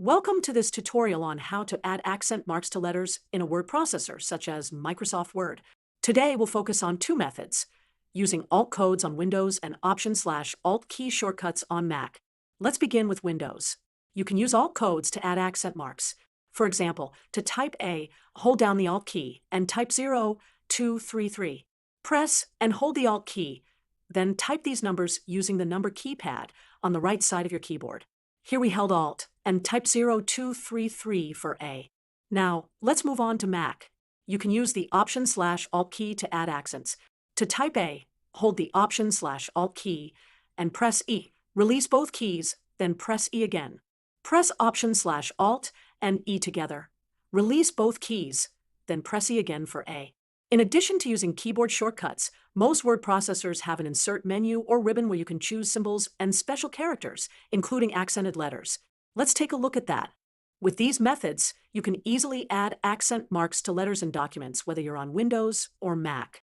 Welcome to this tutorial on how to add accent marks to letters in a word processor, such as Microsoft Word. Today, we'll focus on two methods, using Alt codes on Windows and Option/Alt key shortcuts on Mac. Let's begin with Windows. You can use Alt codes to add accent marks. For example, to type A, hold down the Alt key and type 0, 2, 3, 3. Press and hold the Alt key, then type these numbers using the number keypad on the right side of your keyboard. Here we held Alt and type 0, 2, 3, 3 for A. Now, let's move on to Mac. You can use the Option/Alt key to add accents. To type A, hold the Option/Alt key and press E. Release both keys, then press E again. Press Option/Alt and E together. Release both keys, then press E again for A. In addition to using keyboard shortcuts, most word processors have an insert menu or ribbon where you can choose symbols and special characters, including accented letters. Let's take a look at that. With these methods, you can easily add accent marks to letters and documents, whether you're on Windows or Mac.